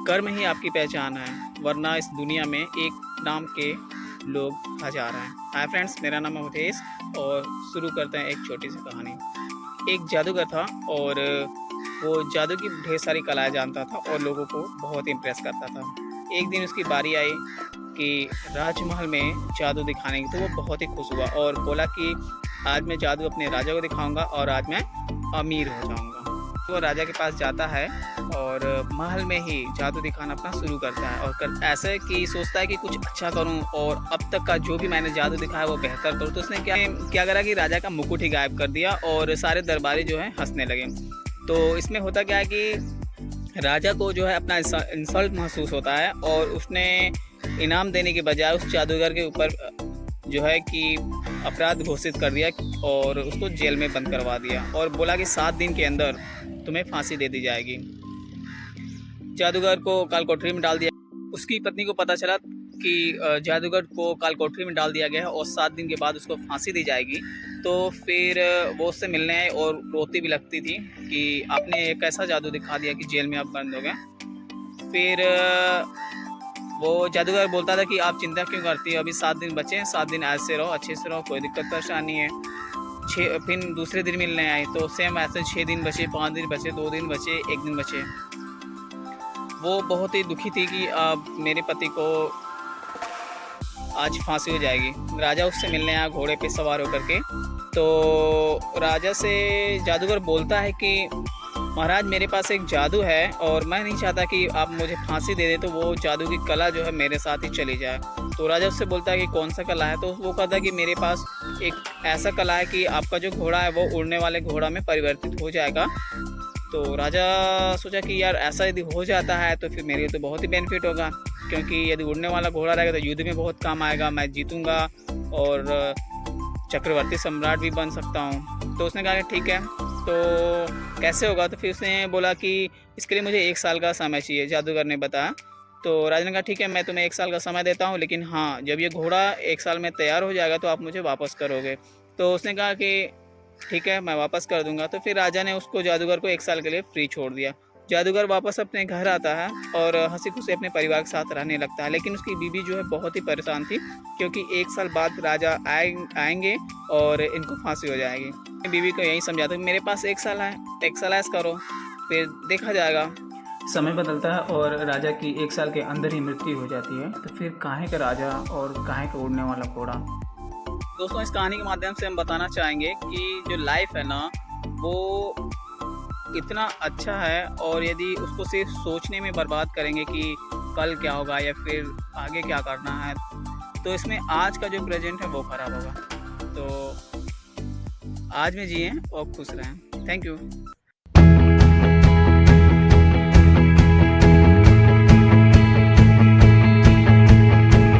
कर्म ही आपकी पहचान है, वरना इस दुनिया में एक नाम के लोग हज़ार हैं। हाय फ्रेंड्स, मेरा नाम है मुकेश और शुरू करते हैं एक छोटी सी कहानी। एक जादूगर था और वो जादू की ढेर सारी कलाएँ जानता था और लोगों को बहुत इम्प्रेस करता था। एक दिन उसकी बारी आई कि राजमहल में जादू दिखाने की, तो वो बहुत ही खुश हुआ और बोला कि आज मैं जादू अपने राजा को दिखाऊंगा और आज मैं अमीर हो जाऊंगा। तो वो राजा के पास जाता है और महल में ही जादू दिखाना अपना शुरू करता है और ऐसे कि सोचता है कि कुछ अच्छा करूं और अब तक का जो भी मैंने जादू दिखाया वो बेहतर करूं। तो उसने क्या करा कि राजा का मुकुट ही गायब कर दिया और सारे दरबारी जो है हंसने लगे। तो इसमें होता क्या है कि राजा को जो है अपना इंसल्ट महसूस होता है और उसने इनाम देने के बजाय उस जादूगर के ऊपर जो है कि अपराध घोषित कर दिया और उसको जेल में बंद करवा दिया और बोला कि 7 दिन के अंदर तुम्हें फांसी दे दी जाएगी। जादूगर को कालकोठरी में डाल दिया। उसकी पत्नी को पता चला कि जादूगर को कालकोठरी में डाल दिया गया है और 7 दिन के बाद उसको फांसी दी जाएगी। तो फिर वो उससे मिलने आए और रोती भी लगती थी कि आपने एक ऐसा जादू दिखा दिया कि जेल में आप बंद हो गए। फिर वो जादूगर बोलता था कि आप चिंता क्यों करती है, अभी 7 दिन बचे हैं, 7 दिन ऐसे रहो, अच्छे से रहो, कोई दिक्कत परेशानी है। फिर दूसरे दिन मिलने आए तो सेम ऐसे 6 दिन बचे, 5 दिन बचे, 2 दिन बचे, 1 दिन बचे। वो बहुत ही दुखी थी कि अब मेरे पति को आज फांसी हो जाएगी। राजा उससे मिलने आया घोड़े पे सवार होकर के। तो राजा से जादूगर बोलता है कि महाराज, मेरे पास एक जादू है और मैं नहीं चाहता कि आप मुझे फांसी दे दें, तो वो जादू की कला जो है मेरे साथ ही चली जाए। तो राजा उससे बोलता है कि कौन सा कला है। तो वो कहता है कि मेरे पास एक ऐसा कला है कि आपका जो घोड़ा है वो उड़ने वाले घोड़ा में परिवर्तित हो जाएगा। तो राजा सोचा कि यार ऐसा यदि हो जाता है तो फिर मेरे लिए तो बहुत ही बेनिफिट होगा, क्योंकि यदि उड़ने वाला घोड़ा रहेगा तो युद्ध में बहुत काम आएगा, मैं जीतूँगा और चक्रवर्ती सम्राट भी बन सकता हूँ। तो उसने कहा कि ठीक है, तो कैसे होगा। तो फिर उसने बोला कि इसके लिए मुझे 1 साल का समय चाहिए, जादूगर ने बताया। तो राजा ने कहा ठीक है, मैं तुम्हें 1 साल का समय देता हूँ, लेकिन हाँ, जब ये घोड़ा 1 साल में तैयार हो जाएगा तो आप मुझे वापस करोगे। तो उसने कहा कि ठीक है, मैं वापस कर दूंगा। तो फिर राजा ने उसको, जादूगर को 1 साल के लिए फ्री छोड़ दिया। जादूगर वापस अपने घर आता है और हंसी खुशी अपने परिवार के साथ रहने लगता है। लेकिन उसकी बीवी जो है बहुत ही परेशान थी, क्योंकि 1 साल बाद राजा आएंगे और इनको फांसी हो जाएगी। बीवी को यही समझाता कि मेरे पास 1 साल है, एक्सरसाइज करो, फिर देखा जाएगा। समय बदलता है और राजा की 1 साल के अंदर ही मृत्यु हो जाती है। तो फिर काहे का राजा और काहे का उड़ने वाला घोड़ा। दोस्तों, इस कहानी के माध्यम से हम बताना चाहेंगे कि जो लाइफ है ना, वो इतना अच्छा है और यदि उसको सिर्फ सोचने में बर्बाद करेंगे कि कल क्या होगा या फिर आगे क्या करना है, तो इसमें आज का जो प्रेजेंट है वो खराब होगा। तो आज में जिए और खुश रहें। Thank you.